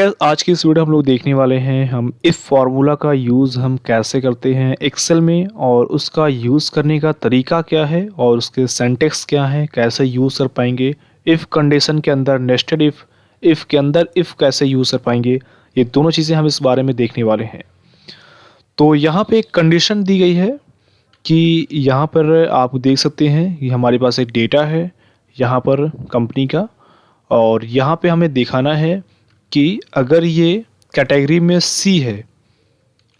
Guys, आज की इस वीडियो हम लोग देखने वाले हैं हम इफ़ फार्मूला का यूज़ हम कैसे करते हैं एक्सेल में और उसका यूज़ करने का तरीका क्या है और उसके सिंटैक्स क्या है, कैसे यूज़ कर पाएंगे। इफ़ कंडीशन के अंदर नेस्टेड इफ़ के अंदर इफ़ कैसे यूज़ कर पाएंगे, ये दोनों चीज़ें हम इस बारे में देखने वाले हैं। तो यहाँ पे एक कंडीशन दी गई है कि यहाँ पर आप देख सकते हैं ये हमारे पास एक डेटा है यहाँ पर कंपनी का, और यहाँ पे हमें दिखाना है कि अगर ये कैटेगरी में सी है,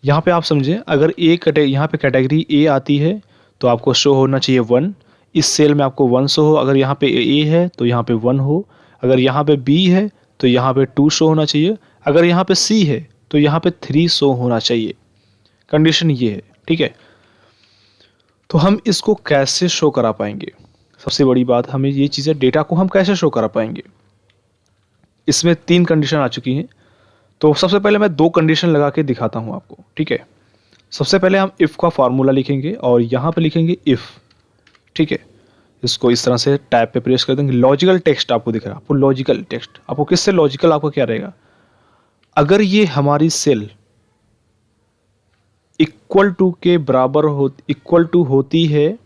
यहाँ पे आप समझें, अगर यहाँ पे कैटेगरी ए आती है तो आपको शो होना चाहिए 1। इस सेल में आपको 1 शो हो। अगर यहाँ पे ए है तो यहाँ पे 1 हो। अगर यहाँ पे बी है तो यहाँ पे 2 शो होना चाहिए। अगर यहाँ पे सी है तो यहाँ पे 3 शो होना चाहिए। कंडीशन ये है, ठीक है। तो हम इसको कैसे शो करा पाएंगे? सबसे बड़ी बात, हमें ये चीज़ें, डेटा को हम कैसे शो करा पाएंगे? इसमें 3 कंडीशन आ चुकी हैं। तो सबसे पहले मैं 2 कंडीशन लगा के दिखाता हूँ आपको, ठीक है। सबसे पहले हम इफ़ का फार्मूला लिखेंगे और यहाँ पे लिखेंगे इफ़, ठीक है। इसको इस तरह से टैब पे प्रेस कर देंगे। लॉजिकल टेक्स्ट आपको दिख रहा है, आपको लॉजिकल टेक्स्ट, आपको किससे लॉजिकल, आपको क्या रहेगा? अगर ये हमारी सेल इक्वल टू के बराबर इक्वल टू होती है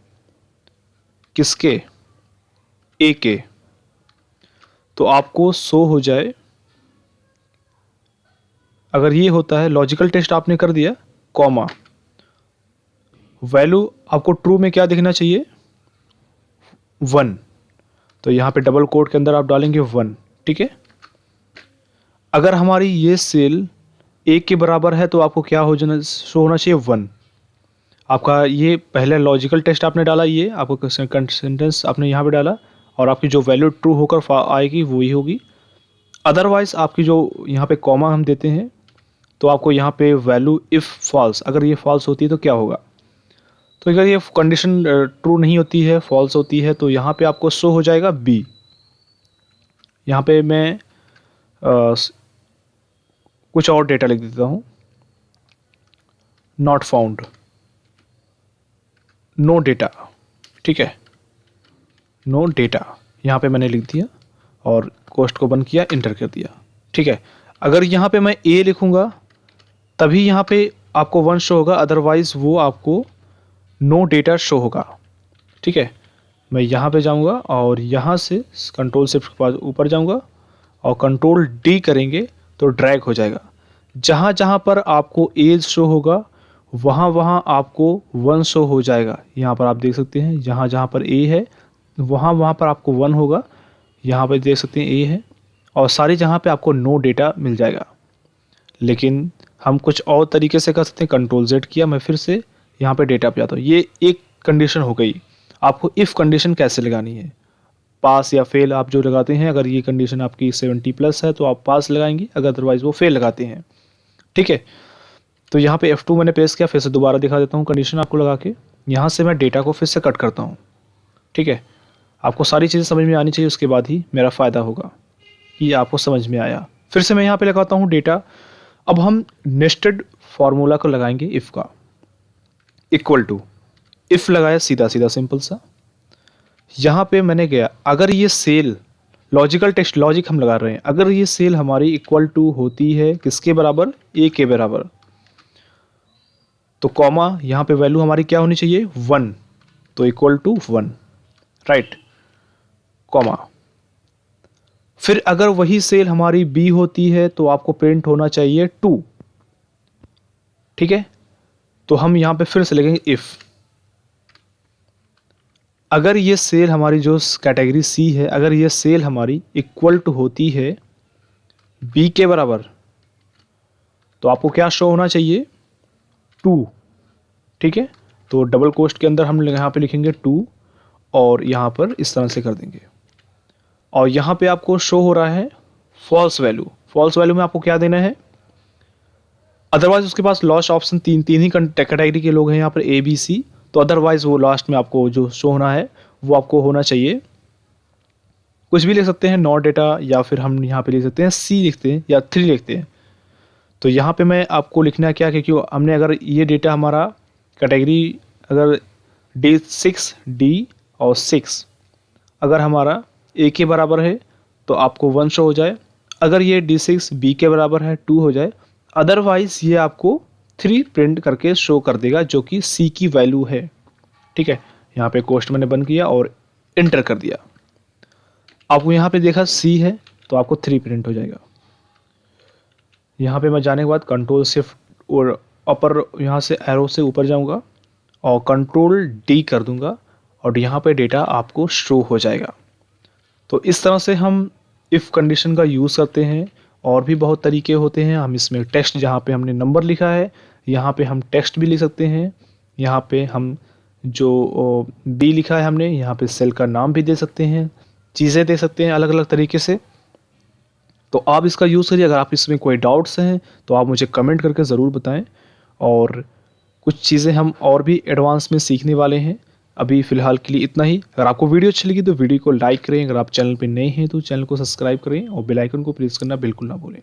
किसके? ए के, तो आपको शो हो जाए। अगर ये होता है, लॉजिकल टेस्ट आपने कर दिया, कॉमा, वैल्यू आपको ट्रू में क्या दिखना चाहिए? 1। तो यहाँ पे डबल कोट के अंदर आप डालेंगे 1, ठीक है। अगर हमारी ये सेल ए के बराबर है तो आपको क्या हो जाना, शो होना चाहिए 1। आपका ये पहले लॉजिकल टेस्ट आपने डाला, ये आपको सेंटेंस आपने यहाँ पे डाला और आपकी जो वैल्यू ट्रू होकर आएगी वही होगी। अदरवाइज आपकी जो यहाँ पे कॉमा हम देते हैं तो आपको यहाँ पे वैल्यू इफ़ फॉल्स, अगर ये फॉल्स होती है तो क्या होगा? तो अगर ये कंडीशन ट्रू नहीं होती है, फॉल्स होती है, तो यहाँ पे आपको शो हो जाएगा बी। यहाँ पे मैं कुछ और डेटा लिख देता हूँ, नॉट फाउंड, नो डेटा, ठीक है, नो डेटा यहाँ पे मैंने लिख दिया और कोष्ठ को बंद किया, इंटर कर दिया, ठीक है। अगर यहाँ पे मैं ए लिखूँगा तभी यहाँ पे आपको 1 शो होगा, अदरवाइज वो आपको नो डेटा शो होगा, ठीक है। मैं यहाँ पे जाऊँगा और यहाँ से कंट्रोल शिफ्ट के बाद ऊपर जाऊँगा और कंट्रोल डी करेंगे तो ड्रैग हो जाएगा। जहाँ जहाँ पर आपको एज शो होगा वहाँ वहाँ आपको 1 शो हो जाएगा। यहाँ पर आप देख सकते हैं, जहाँ जहाँ पर ए है वहाँ वहाँ पर आपको 1 होगा। यहाँ पर देख सकते हैं ए है, और सारी जहाँ पे आपको नो डेटा मिल जाएगा। लेकिन हम कुछ और तरीके से कर सकते हैं। कंट्रोल जेड किया, मैं फिर से यहाँ पे डेटा पे आता हूँ। ये एक कंडीशन हो गई। आपको इफ़ कंडीशन कैसे लगानी है, पास या फेल आप जो लगाते हैं। अगर ये कंडीशन आपकी 70+ है तो आप पास लगाएंगे, अगर अदरवाइज वो फेल लगाते हैं, ठीक है। तो यहाँ पे F2 मैंने प्रेस किया, फिर से दोबारा दिखा देता हूँ कंडीशन आपको लगा के। यहाँ से मैं डेटा को फिर से कट करता हूँ, ठीक है। आपको सारी चीज़ें समझ में आनी चाहिए, उसके बाद ही मेरा फ़ायदा होगा कि आपको समझ में आया। फिर से मैं यहाँ पे लगाता हूँ डेटा। अब हम नेस्टेड फार्मूला को लगाएंगे इफ़ का। इक्वल टू, इफ़ लगाया, सीधा सीधा सिंपल सा। यहाँ पे मैंने गया, अगर ये सेल, लॉजिकल टेक्स्ट, लॉजिक हम लगा रहे हैं, अगर ये सेल हमारी इक्वल टू होती है किसके बराबर? ए के बराबर, तो कॉमा, यहाँ पे वैल्यू हमारी क्या होनी चाहिए? 1, तो इक्वल टू 1, राइट, कॉमा। फिर अगर वही सेल हमारी बी होती है तो आपको प्रिंट होना चाहिए 2, ठीक है। तो हम यहाँ पे फिर से लिखेंगे इफ़, अगर ये सेल हमारी जो कैटेगरी सी है, अगर ये सेल हमारी इक्वल टू होती है बी के बराबर, तो आपको क्या शो होना चाहिए? 2, ठीक है। तो डबल कोष्ठ के अंदर हम यहाँ पे लिखेंगे 2 और यहाँ पर इस तरह से कर देंगे, और यहाँ पे आपको शो हो रहा है फॉल्स वैल्यू। फॉल्स वैल्यू में आपको क्या देना है? अदरवाइज उसके पास लास्ट ऑप्शन तीन ही कैटेगरी के लोग हैं यहाँ पर, ए बी सी, तो अदरवाइज वो लास्ट में आपको जो शो होना है वो आपको होना चाहिए, कुछ भी लिख सकते हैं, नॉट डेटा, या फिर हम यहाँ पे लिख सकते हैं सी लिखते हैं या 3 लिखते हैं। तो यहाँ पे मैं आपको लिखना क्या, क्योंकि हमने अगर ये डेटा हमारा कैटेगरी अगर D6 D और 6 अगर हमारा ए के बराबर है तो आपको 1 शो हो जाए, अगर ये D6 B के बराबर है 2 हो जाए, अदरवाइज ये आपको 3 प्रिंट करके शो कर देगा जो कि C की वैल्यू है। ठीक है, यहाँ पे कोष्ठ मैंने बंद किया और इंटर कर दिया। आपको यहाँ पे देखा C है तो आपको 3 प्रिंट हो जाएगा। यहाँ पे मैं जाने के बाद कंट्रोल शिफ्ट और अपर यहाँ से एरो से ऊपर जाऊँगा और कंट्रोल D कर दूँगा और यहाँ पे डेटा आपको शो हो जाएगा। तो इस तरह से हम इफ़ कंडीशन का यूज़ करते हैं। और भी बहुत तरीके होते हैं। हम इसमें टेक्स्ट, जहाँ पे हमने नंबर लिखा है यहाँ पे हम टेक्स्ट भी लिख सकते हैं। यहाँ पे हम जो बी लिखा है हमने, यहाँ पे सेल का नाम भी दे सकते हैं, चीज़ें दे सकते हैं अलग अलग तरीके से। तो आप इसका यूज़ करिए। अगर आप इसमें कोई डाउट्स हैं तो आप मुझे कमेंट करके ज़रूर बताएं। और कुछ चीज़ें हम और भी एडवांस में सीखने वाले हैं। अभी फ़िलहाल के लिए इतना ही। अगर आपको वीडियो अच्छी लगी तो वीडियो को लाइक करें। अगर आप चैनल पे नए हैं तो चैनल को सब्सक्राइब करें और बेल आइकन को प्रेस करना बिल्कुल ना भूलें।